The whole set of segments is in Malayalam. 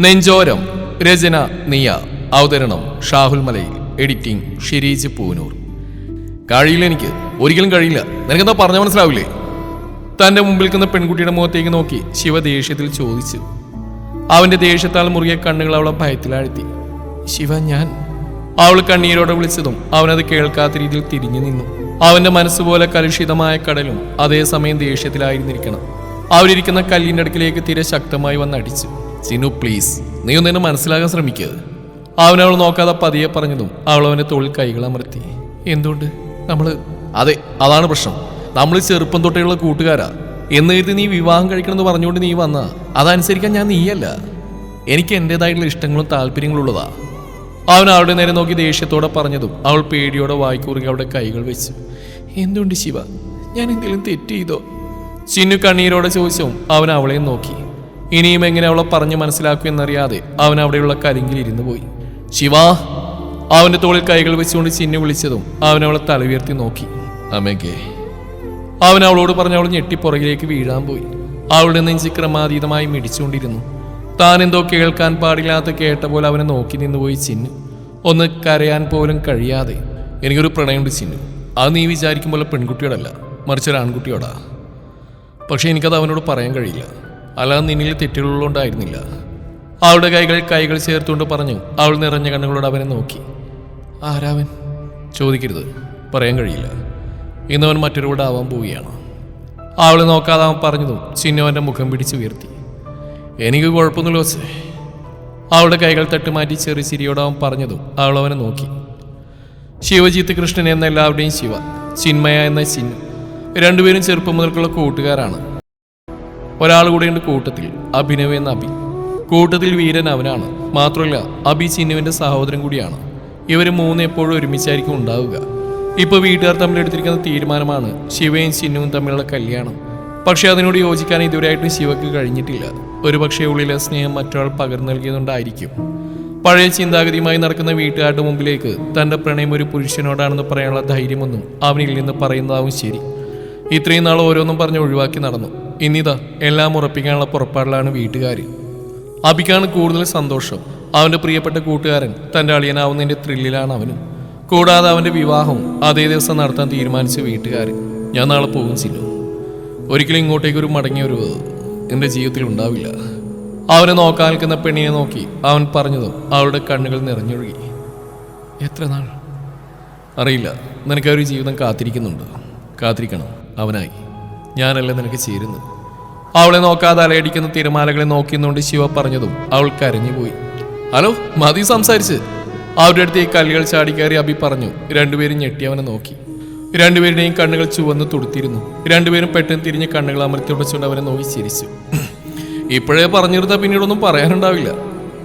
നെഞ്ചോരം. രചന നിയ. അവതരണം ഷാഹുൽ മലയിൽ. എഡിറ്റിംഗ് ഷിരീജ് പൂനൂർ. കഴിയില്ല, എനിക്ക് ഒരിക്കലും കഴിയില്ല. നിനക്കെന്താ പറഞ്ഞ മനസ്സിലാവില്ലേ? തന്റെ മുമ്പിൽ നിൽക്കുന്ന പെൺകുട്ടിയുടെ മുഖത്തേക്ക് നോക്കി ശിവ ദേഷ്യത്തിൽ ചോദിച്ചു. അവന്റെ ദേഷ്യത്താൽ മുറുകിയ കണ്ണുകൾ അവളെ ഭയത്തിലാഴ്ത്തി. ശിവ, ഞാൻ... അവൾ കണ്ണീരോടെ വിളിച്ചതും അവനത് കേൾക്കാത്ത രീതിയിൽ തിരിഞ്ഞു നിന്നു. അവന്റെ മനസ്സുപോലെ കലുഷിതമായ കടലും അതേസമയം ദേഷ്യത്തിലായിരുന്നിരിക്കണം. അവരിയ്ക്കുന്ന കല്ലിന്റെ അടുക്കിലേക്ക് തീരെ ശക്തമായി വന്നടിച്ചു. ചിന്നു, പ്ലീസ്, നീ ഒന്നെന്നെ മനസ്സിലാകാൻ ശ്രമിക്കുക. അവനവൾ നോക്കാതെ പതിയെ പറഞ്ഞതും അവൾ അവന്റെ തോളിൽ കൈകൾ അമർത്തി. എന്തുകൊണ്ട്? അതെ, അതാണ് പ്രശ്നം. നമ്മൾ ചെറുപ്പം തൊട്ടേയുള്ള കൂട്ടുകാരാ. എന്ന് കരുതി നീ വിവാഹം കഴിക്കണമെന്ന് പറഞ്ഞുകൊണ്ട് നീ വന്ന അതനുസരിക്കാൻ ഞാൻ നീയല്ല. എനിക്ക് എൻ്റെതായിട്ടുള്ള ഇഷ്ടങ്ങളും താല്പര്യങ്ങളും ഉള്ളതാ. അവൻ അവളുടെ നേരെ നോക്കി ദേഷ്യത്തോടെ പറഞ്ഞതും അവൾ പേടിയോടെ വായിക്കുറുകി അവളുടെ കൈകൾ വെച്ചു. എന്തുകൊണ്ട് ശിവ, ഞാൻ എന്തെങ്കിലും തെറ്റ് ചെയ്തോ? ചിന്നു കണ്ണീരോടെ ചോദിച്ചവും അവൻ അവളെയും നോക്കി. ഇനിയും എങ്ങനെ അവളെ പറഞ്ഞു മനസ്സിലാക്കും എന്നറിയാതെ അവൻ അവിടെയുള്ള കരിങ്കിൽ ഇരുന്നു പോയി. ശിവ! അവന്റെ തോളിൽ കൈകൾ വെച്ചുകൊണ്ട് ചിന്നു വിളിച്ചതും അവൻ അവളെ തലയുയർത്തി നോക്കി. അമ്മയ്ക്കേ. അവൻ അവളോട് പറഞ്ഞ് അവൾ ഞെട്ടി പുറകിലേക്ക് വീഴാൻ പോയി. അവളുടെ നെഞ്ചി ക്രമാതീതമായി മിടിച്ചുകൊണ്ടിരുന്നു. താൻ എന്തോ കേൾക്കാൻ പാടില്ലാത്ത കേട്ട പോലെ അവനെ നോക്കി നിന്നുപോയി ചിന്നു. ഒന്ന് കരയാൻ പോലും കഴിയാതെ. എനിക്കൊരു പ്രണയമുണ്ട് ചിന്നു. അത് നീ വിചാരിക്കും പോലെ പെൺകുട്ടിയോടല്ല, മറിച്ചൊരു ആൺകുട്ടിയോടാ. പക്ഷെ എനിക്കത് അവനോട് പറയാൻ കഴിയില്ല. അല്ലാതെ നിന്നിൽ തെറ്റുകളുണ്ടായിരുന്നില്ല. അവളുടെ കൈകൾ ചേർത്തുകൊണ്ട് പറഞ്ഞു. അവൾ നിറഞ്ഞ കണ്ണുകളോട് അവനെ നോക്കി. ആരാവൻ? ചോദിക്കരുത്, പറയാൻ കഴിയില്ല. ഇന്നവൻ മറ്റൊരുവിടെ ആവാൻ പോവുകയാണ്. അവളെ നോക്കാതെ അവൻ പറഞ്ഞതും ചിന്നു അവൻ്റെ മുഖം പിടിച്ചുയർത്തി. എനിക്ക് കുഴപ്പമൊന്നുമില്ല വച്ചേ. അവളുടെ കൈകൾ തട്ടുമാറ്റി ചെറിയ ചിരിയോട് അവൻ പറഞ്ഞതും അവൾ അവനെ നോക്കി. ശിവജിത്ത് കൃഷ്ണൻ എന്ന എല്ലാവരുടെയും ശിവ, ചിന്മയ എന്ന ചിന്നു. രണ്ടുപേരും ചെറുപ്പം മുതൽക്കുള്ള കൂട്ടുകാരാണ്. ഒരാൾ കൂടെയുണ്ട് കൂട്ടത്തിൽ, അഭിനവ് എന്ന അഭി. കൂട്ടത്തിൽ വീരൻ അവനാണ്. മാത്രമല്ല, അഭി ചിന്നുവിൻ്റെ സഹോദരൻ കൂടിയാണ്. ഇവർ മൂന്ന് എപ്പോഴും ഒരുമിച്ചായിരിക്കും ഉണ്ടാവുക. ഇപ്പോൾ വീട്ടുകാർ തമ്മിലെടുത്തിരിക്കുന്ന തീരുമാനമാണ് ശിവയും ചിന്നുവും തമ്മിലുള്ള കല്യാണം. പക്ഷെ അതിനോട് യോജിക്കാൻ ഇതുവരെയായിട്ടും ശിവക്ക് കഴിഞ്ഞിട്ടില്ല. ഒരു പക്ഷേ ഉള്ളിലെ സ്നേഹം മറ്റൊരാൾ പകർന്നു നൽകിയതുകൊണ്ടായിരിക്കും. പഴയ ചിന്താഗതിയുമായി നടക്കുന്ന വീട്ടുകാരുടെ മുമ്പിലേക്ക് തൻ്റെ പ്രണയം ഒരു പുരുഷനോടാണെന്ന് പറയാനുള്ള ധൈര്യമൊന്നും അവനിൽ നിന്ന് പറയുന്നതാവും ശരി. ഇത്രയും നാൾ ഓരോന്നും പറഞ്ഞ് ഒഴിവാക്കി നടന്നു. ഇന്നിതാ എല്ലാം ഉറപ്പിക്കാനുള്ള പുറപ്പാടിലാണ് വീട്ടുകാർ. അഭിക്കാണ് കൂടുതൽ സന്തോഷം. അവൻ്റെ പ്രിയപ്പെട്ട കൂട്ടുകാരൻ തൻ്റെ അളിയനാവുന്നതിൻ്റെ ത്രില്ലിലാണ് അവനും. കൂടാതെ അവൻ്റെ വിവാഹവും അതേ ദിവസം നടത്താൻ തീരുമാനിച്ച വീട്ടുകാർ. ഞാൻ നാളെ പോകും ചിന്നു. ഒരിക്കലും ഇങ്ങോട്ടേക്കൊരു മടങ്ങിയൊരു എൻ്റെ ജീവിതത്തിൽ ഉണ്ടാവില്ല. അവനെ നോക്കാൻ നിൽക്കുന്ന പെണ്ണിനെ നോക്കി അവൻ പറഞ്ഞതും അവളുടെ കണ്ണുകൾ നിറഞ്ഞൊഴുകി. എത്ര നാൾ അറിയില്ല. നിനക്കൊരു ജീവിതം കാത്തിരിക്കുന്നുണ്ട്. കാത്തിരിക്കണം. അവനായി ഞാനല്ല നിനക്ക് ചേരുന്നത്. അവളെ നോക്കാതെ അലയടിക്കുന്ന തിരമാലകളെ നോക്കിയെന്നുകൊണ്ട് ശിവ പറഞ്ഞതും അവൾ കരഞ്ഞുപോയി. ഹലോ, മതി സംസാരിച്ച്. അവരുടെ അടുത്തേക്ക് കല്ലുകൾ ചാടിക്കയറി അഭി പറഞ്ഞു. രണ്ടുപേരും ഞെട്ടി അവനെ നോക്കി. രണ്ടുപേരുടെയും കണ്ണുകൾ ചുവന്ന് തുടുത്തിരുന്നു. രണ്ടുപേരും പെട്ടെന്ന് തിരിഞ്ഞ് കണ്ണുകൾ അമർത്തി ഉടച്ചുകൊണ്ട് അവനെ നോക്കി ചിരിച്ചു. ഇപ്പോഴേ പറഞ്ഞിരുത്താൽ പിന്നീടൊന്നും പറയാനുണ്ടാവില്ല.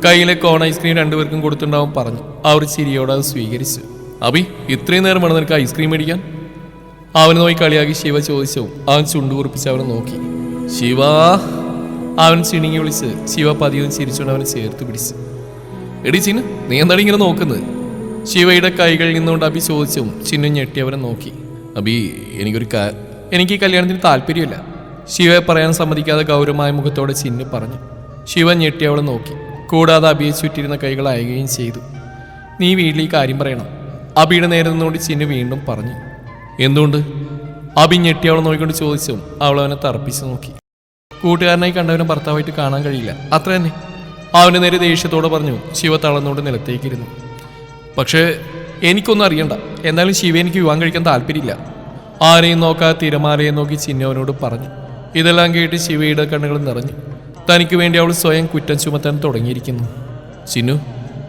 കയ്യിലെ കോൺ ഐസ്ക്രീം രണ്ടുപേർക്കും കൊടുത്തുണ്ടാവും പറഞ്ഞു. അവർ ചിരിയോടെ അത് സ്വീകരിച്ചു. അഭി, ഇത്രയും നേരം വേണം നിനക്ക് ഐസ്ക്രീം മേടിക്കാൻ? അവനെ നോക്കി കളിയാക്കി ശിവ ചോദിച്ചു. അവൻ ചുണ്ടു കുറിപ്പിച്ച് അവനെ നോക്കി. ശിവ! അവൻ ചിണുങ്ങി വിളിച്ച് ശിവ പതിയെ ചിരിച്ചുകൊണ്ട് അവനെ ചേർത്ത് പിടിച്ചു. എടി ചിന്നു, നീ എന്താണ് ഇങ്ങനെ നോക്കുന്നത്? ശിവയുടെ കൈകളിൽ നിന്നുകൊണ്ട് അഭി ചോദിച്ചും ചിന്നു ഞെട്ടി അവനെ നോക്കി. അഭി, എനിക്ക് ഈ കല്യാണത്തിന് താല്പര്യമില്ല. ശിവയെ പറയാൻ സമ്മതിക്കാതെ ഗൗരവമായ മുഖത്തോടെ ചിന്നു പറഞ്ഞു. ശിവ ഞെട്ടി അവളെ നോക്കി. കൂടാതെ അഭിയെ ചുറ്റിരുന്ന കൈകൾ അയയുകയും ചെയ്തു. നീ വീട്ടിൽ ഈ കാര്യം പറയണം. അഭിയുടെ നേരെ നിന്നുകൊണ്ട് ചിന്നു വീണ്ടും പറഞ്ഞു. എന്തുകൊണ്ട്? അഭി ഞെട്ടി അവളെ നോക്കിക്കൊണ്ട് ചോദിച്ചും അവൾ അവനെ തറപ്പിച്ച് നോക്കി. കൂട്ടുകാരനായി കണ്ടവനെ ഭർത്താവായിട്ട് കാണാൻ കഴിയില്ല, അത്ര തന്നെ. അവൻ്റെ നേരെ ദേഷ്യത്തോടെ പറഞ്ഞു. ശിവ തളർന്നുകൊണ്ട് നിലത്തേക്കിരുന്നു. പക്ഷേ എനിക്കൊന്നും അറിയണ്ട. എന്നാലും ശിവ എനിക്ക് വിവാഹം കഴിക്കാൻ താല്പര്യമില്ല. ആരെയും നോക്കാതെ തിരമാലയെ നോക്കി ചിന്നു അവനോട് പറഞ്ഞു. ഇതെല്ലാം കേട്ട് ശിവയുടെ കണ്ണുകൾ നിറഞ്ഞു. തനിക്ക് വേണ്ടി അവൾ സ്വയം കുറ്റം ചുമത്താൻ തുടങ്ങിയിരിക്കുന്നു. ചിന്നു,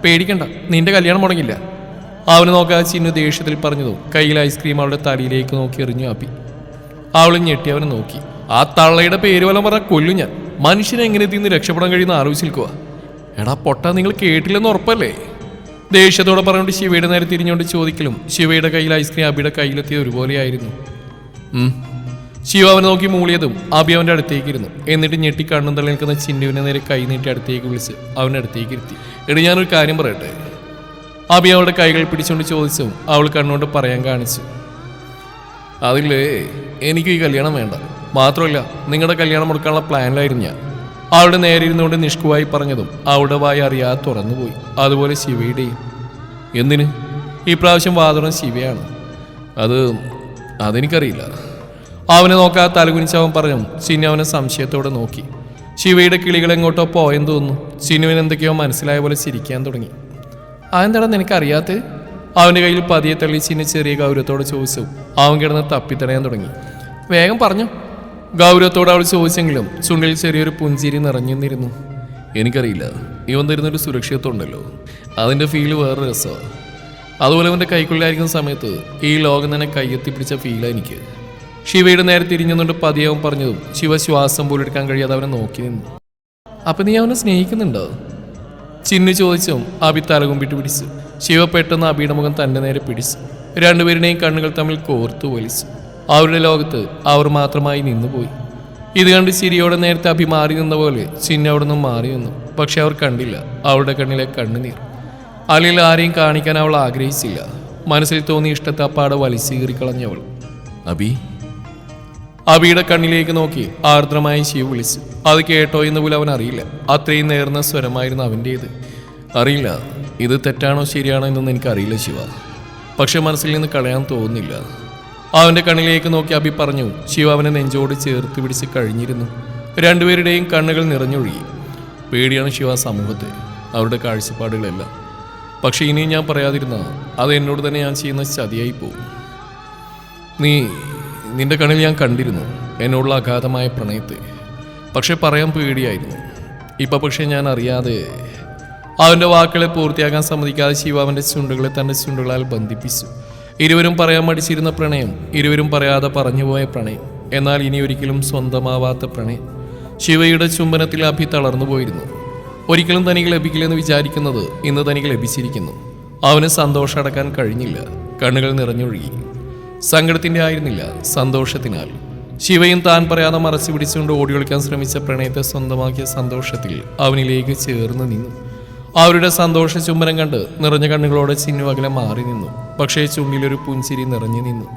പേടിക്കണ്ട, നിന്റെ കല്യാണം മുടങ്ങില്ല. അവന് നോക്കാതെ ചിന്നു ദേഷ്യത്തിൽ പറഞ്ഞതും കയ്യിൽ ഐസ്ക്രീം അവളുടെ തലയിലേക്ക് നോക്കി എറിഞ്ഞു അഭി. അവൾ ഞെട്ടി അവനെ നോക്കി. ആ തള്ളയുടെ പേര് വല്ലതും പറഞ്ഞാൽ കൊല്ലും ഞാൻ. മനുഷ്യനെ എങ്ങനെ തിന്ന് രക്ഷപ്പെടാൻ കഴിയുന്ന ആലോചിച്ച് നിൽക്കുക. എടാ പൊട്ടാ, നിങ്ങൾ കേട്ടില്ലെന്ന് ഉറപ്പല്ലേ? ദേഷ്യത്തോടെ പറഞ്ഞുകൊണ്ട് ശിവയുടെ നേരെ തിരിഞ്ഞുകൊണ്ട് ചോദിക്കലും ശിവയുടെ കയ്യിൽ ഐസ്ക്രീം അഭിയുടെ കയ്യിലെത്തിയത് ഒരുപോലെയായിരുന്നു. ശിവ അവനെ നോക്കി മൂളിയതും അഭി അവൻ്റെ അടുത്തേക്ക് ഇരുന്നു. എന്നിട്ട് ഞെട്ടി കണ്ണും തള്ളി നിൽക്കുന്ന ചിന്നുവിനെ നേരെ കൈ നീട്ടി അടുത്തേക്ക് വിളിച്ച് അവൻ്റെ അടുത്തേക്ക് ഇരുത്തി. എടി, ഞാനൊരു കാര്യം പറയട്ടെ? അഭി അവളുടെ കൈകൾ പിടിച്ചുകൊണ്ട് ചോദിച്ചും അവൾ കണ്ണുകൊണ്ട് പറയാൻ കാണിച്ചു. അതില്ലേ, എനിക്ക് ഈ കല്യാണം വേണ്ട. മാത്രമല്ല, നിങ്ങളുടെ കല്യാണം മുടക്കാനുള്ള പ്ലാനിലായിരുന്നു ഞാൻ. അവളുടെ നേരെ ഇരുന്നുകൊണ്ട് നിഷ്കുവായി പറഞ്ഞതും അവളുടെ വായി അറിയാതെ തുറന്നുപോയി. അതുപോലെ ശിവയുടെയും. എന്തിന്? ഈ പ്രാവശ്യം വാതുറം ശിവയാണ്. അതെനിക്കറിയില്ല. അവനെ നോക്കാതെ തലകുനിച്ച് അവൻ പറഞ്ഞു. ചിന്നു അവനെ സംശയത്തോടെ നോക്കി. ശിവയുടെ കിളികൾ എങ്ങോട്ടോ പോയെന്ന് തോന്നുന്നു. ചിന്നുവിന് എന്തൊക്കെയോ മനസ്സിലായ പോലെ ചിരിക്കാൻ തുടങ്ങി. അതെന്താണെന്ന് എനിക്കറിയാത്തത്? അവൻ്റെ കയ്യിൽ പതിയെ തള്ളി ചിന്നു ചെറിയ ഗൗരവത്തോടെ ചോദിച്ചു. അവൻ കിടന്ന് തപ്പിത്തടയാൻ തുടങ്ങി. വേഗം പറഞ്ഞു. ഗൗരവത്തോടെ അവൾ ചോദിച്ചെങ്കിലും ചുണ്ടിൽ ചെറിയൊരു പുഞ്ചിരി നിറഞ്ഞിരുന്നു. എനിക്കറിയില്ല. ഇവൻ തരുന്നൊരു സുരക്ഷിതത്വമുണ്ടല്ലോ, അതിൻ്റെ ഫീല് വേറെ രസമാണ്. അതുപോലെ അവൻ്റെ കൈക്കുള്ളിലായിരിക്കുന്ന സമയത്ത് ഈ ലോകം തന്നെ കയ്യെത്തി പിടിച്ച ഫീലാണ് എനിക്ക്. ശിവയുടെ നേരെ തിരിഞ്ഞുകൊണ്ട് പതിയെ അവൻ പറഞ്ഞതും ശിവ ശ്വാസം പോലും എടുക്കാൻ കഴിയാതെ അവനെ നോക്കി നിന്നു. അപ്പം നീ അവനെ സ്നേഹിക്കുന്നുണ്ടോ? ചിന്നു ചോദിച്ചും അബി തലകുമ്പിട്ട് പിടിച്ചു. ശിവ പെട്ടെന്ന് അബിയുടെ മുഖം തൻ്റെ നേരെ പിടിച്ചു. രണ്ടുപേരുടെയും കണ്ണുകൾ തമ്മിൽ കോർത്തു വലിച്ചു. അവരുടെ ലോകത്ത് അവർ മാത്രമായി നിന്നുപോയി. ഇത് കണ്ട് ചിരിയോടെ നേരത്തെ അബി മാറി നിന്ന പോലെ ചിന്നു അവിടെ നിന്നും മാറി നിന്നു. പക്ഷെ അവർ കണ്ടില്ല അവളുടെ കണ്ണിലെ കണ്ണുനീർ. അല്ലെങ്കിൽ ആരെയും കാണിക്കാൻ അവൾ ആഗ്രഹിച്ചില്ല. മനസ്സിൽ തോന്നിയ ഇഷ്ടത്തെ അപ്പാടെ വലിച്ചീറിക്കളഞ്ഞവൾ. അബിയുടെ കണ്ണിലേക്ക് നോക്കി ആർദ്രമായി ശിവ വിളിച്ചു. അത് കേട്ടോ എന്ന് പോലും അവൻ അറിയില്ല. അത്രയും നേർന്ന സ്വരമായിരുന്നു അവൻ്റേത്. അറിയില്ല, ഇത് തെറ്റാണോ ശരിയാണോ എന്നൊന്നും എനിക്കറിയില്ല ശിവ, പക്ഷെ മനസ്സിൽ നിന്ന് കളയാൻ തോന്നുന്നില്ല. അവൻ്റെ കണ്ണിലേക്ക് നോക്കി അബി പറഞ്ഞു. ശിവ അവനെ നെഞ്ചോട് ചേർത്ത് പിടിച്ച് കഴിഞ്ഞിരുന്നു. രണ്ടുപേരുടെയും കണ്ണുകൾ നിറഞ്ഞൊഴുകി. പേടിയാണ് ശിവ സമൂഹത്തെ, അവരുടെ കാഴ്ചപ്പാടുകളെല്ലാം. പക്ഷെ ഇനിയും ഞാൻ പറയാതിരുന്ന അത് എന്നോട് തന്നെ ഞാൻ ചെയ്യുന്ന ചതിയായി പോകും. നിന്റെ കണ്ണിൽ ഞാൻ കണ്ടിരുന്നു എന്നോടുള്ള അഗാധമായ പ്രണയത്തെ. പക്ഷെ പറയാൻ പേടിയായിരുന്നു. ഇപ്പം പക്ഷെ ഞാൻ അറിയാതെ. അവൻ്റെ വാക്കുകളെ പൂർത്തിയാക്കാൻ സമ്മതിക്കാതെ ശിവ അവൻ്റെ ചുണ്ടുകളെ തൻ്റെ ചുണ്ടുകളാൽ ബന്ധിപ്പിച്ചു. ഇരുവരും പറയാൻ മടിച്ചിരുന്ന പ്രണയം, ഇരുവരും പറയാതെ പറഞ്ഞുപോയ പ്രണയം, എന്നാൽ ഇനി ഒരിക്കലും സ്വന്തമാവാത്ത പ്രണയം. ശിവയുടെ ചുംബനത്തിൽ അഭി തളർന്നു പോയിരുന്നു. ഒരിക്കലും തനിക്ക് ലഭിക്കില്ലെന്ന് വിചാരിക്കുന്നത് ഇന്ന് തനിക്ക് ലഭിച്ചിരിക്കുന്നു. അവന് സന്തോഷം അടക്കാൻ കഴിഞ്ഞില്ല. കണ്ണുകൾ നിറഞ്ഞൊഴുകി. സങ്കടത്തിൻ്റെ ആയിരുന്നില്ല, സന്തോഷത്തിനാൽ. ശിവയും താൻ പറയാതെ മറച്ചു പിടിച്ചുകൊണ്ട് ഓടി ഒളിക്കാൻ ശ്രമിച്ച പ്രണയത്തെ സ്വന്തമാക്കിയ സന്തോഷത്തിൽ അവനിലേക്ക് ചേർന്ന് നിന്നു. അവരുടെ സന്തോഷ ചുംബനം കണ്ട് നിറഞ്ഞ കണ്ണുകളോടെ ചിന്നു അകലെ മാറി നിന്നു. പക്ഷേ ചുണ്ടിലൊരു പുഞ്ചിരി നിറഞ്ഞു നിന്നു.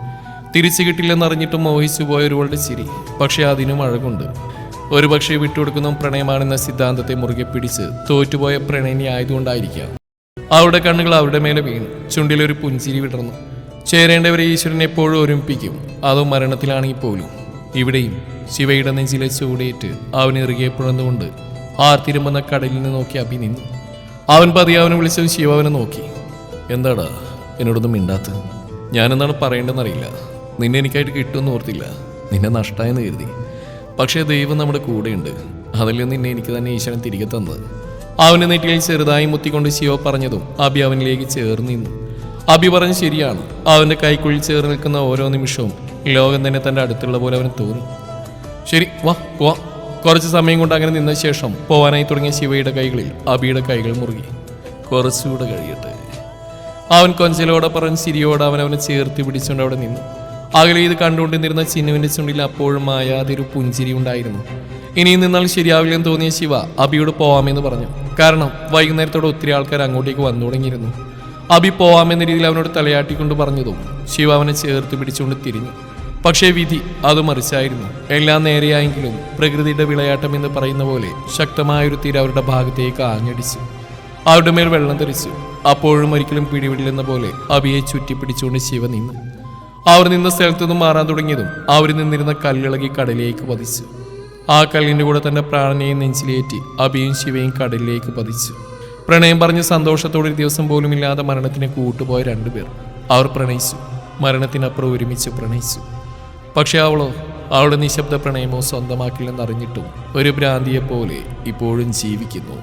തിരിച്ചു കിട്ടില്ലെന്നറിഞ്ഞിട്ടും മോഹിച്ചു പോയൊരുവളുടെ ചിരി. പക്ഷെ അതിനും അഴകുണ്ട്. ഒരു പക്ഷേ വിട്ടുകൊടുക്കുന്ന പ്രണയമാണെന്ന സിദ്ധാന്തത്തെ മുറുകെ പിടിച്ച് തോറ്റുപോയ പ്രണയിനി ആയതുകൊണ്ടായിരിക്കാം അവരുടെ കണ്ണുകൾ അവരുടെ മേലെ വീണു. ചുണ്ടിലൊരു പുഞ്ചിരി വിടർന്നു. ചേരേണ്ടവരെ ഈശ്വരൻ എപ്പോഴും ഒരുമിപ്പിക്കും, അതോ മരണത്തിലാണെങ്കിൽ പോലും. ഇവിടെയും ശിവയുടെ നെഞ്ചിലെ ചൂടേറ്റ് അവൻ ഇറുകെ പുഴന്നുകൊണ്ട് ആർത്തിരുമ്പുന്ന കടലിൽ നിന്ന് നോക്കി അഭി നിന്നു. അവൻ പതിയെ അവനെ വിളിച്ചത് ശിവ അവനെ നോക്കി. എന്താടാ എന്നോടൊന്നും മിണ്ടാത്തത്? ഞാനെന്താണ് പറയേണ്ടതെന്നറിയില്ല. നിന്നെ എനിക്കായിട്ട് കിട്ടുമെന്ന് ഓർത്തില്ല, നിന്നെ നഷ്ടമായെന്ന് കരുതി. പക്ഷേ ദൈവം നമ്മുടെ കൂടെയുണ്ട്, അതിൽ നിന്നെ എനിക്ക് തന്നെ ഈശ്വരൻ തിരികെ തന്നത്. അവൻ്റെ നെറ്റിയിൽ ചെറുതായി മുത്തിക്കൊണ്ട് ശിവ പറഞ്ഞതും അഭി അവനിലേക്ക് ചേർന്ന് നിന്നു. അഭി പറഞ്ഞ് ശരിയാണ്. അവൻ്റെ കൈക്കുള്ളിൽ ചേർന്ന് നിൽക്കുന്ന ഓരോ നിമിഷവും ലോകം തന്നെ തൻ്റെ അടുത്തുള്ള പോലെ അവന് തോന്നി. ശരി, വാ പോവാ. കുറച്ച് സമയം കൊണ്ട് അങ്ങനെ നിന്ന ശേഷം പോവാനായി തുടങ്ങിയ ശിവയുടെ കൈകളിൽ അഭിയുടെ കൈകൾ മുറുകി. കുറച്ചുകൂടെ കഴിയട്ടെ, അവൻ കൊഞ്ചലോടെ പറഞ്ഞ് ചിരിയോടെ അവനെ ചേർത്ത് പിടിച്ചുകൊണ്ട് അവിടെ നിന്നു. അകലെ ഇത് കണ്ടുകൊണ്ടിരുന്ന ചിന്നുവിൻ്റെ ചുണ്ടിൽ അപ്പോഴും മായാതൊരു പുഞ്ചിരി ഉണ്ടായിരുന്നു. ഇനിയും നിന്നാൽ ശരിയാവില്ലെന്ന് തോന്നിയ ശിവ അഭിയോട് പോവാമെന്ന് പറഞ്ഞു. കാരണം വൈകുന്നേരത്തോടെ ഒത്തിരി ആൾക്കാർ അങ്ങോട്ടേക്ക് വന്നു തുടങ്ങിയിരുന്നു. അഭി പോവാമെന്ന രീതിയിൽ അവനോട് തലയാട്ടിക്കൊണ്ട് പറഞ്ഞതും ശിവ അവനെ ചേർത്ത് പിടിച്ചുകൊണ്ട് തിരിഞ്ഞു. പക്ഷേ വിധി അത് മറിച്ചായിരുന്നു. എല്ലാം നേരെയായെങ്കിലും പ്രകൃതിയുടെ വിളയാട്ടം എന്ന് പറയുന്ന പോലെ ശക്തമായൊരു തീര അവരുടെ ഭാഗത്തേക്ക് ആഞ്ഞടിച്ചു. അവരുടെ മേൽ വെള്ളം തെറിച്ചു. അപ്പോഴും ഒരിക്കലും പിടിവിടില്ലെന്ന പോലെ അഭിയെ ചുറ്റിപ്പിടിച്ചുകൊണ്ട് ശിവ നിന്നു. അവർ നിന്ന സ്ഥലത്തു നിന്നും മാറാൻ തുടങ്ങിയതും അവർ നിന്നിരുന്ന കല്ലിളകി കടലിലേക്ക് പതിച്ചു. ആ കല്ലിൻ്റെ കൂടെ തന്റെ പ്രാണനെയും നെഞ്ചിലേറ്റി അഭിയും ശിവയും കടലിലേക്ക് പതിച്ചു. പ്രണയം പറഞ്ഞ് സന്തോഷത്തോടെ ഒരു ദിവസം പോലും ഇല്ലാതെ മരണത്തിന് കൂട്ടുപോയ രണ്ടുപേർ. അവർ പ്രണയിച്ചു, മരണത്തിനപ്പുറം ഒരുമിച്ച് പ്രണയിച്ചു. പക്ഷെ അവളുടെ നിശബ്ദ പ്രണയമോ സ്വന്തമാക്കില്ലെന്നറിഞ്ഞിട്ടും ഒരു ഭ്രാന്തിയെപ്പോലെ ഇപ്പോഴും ജീവിക്കുന്നു.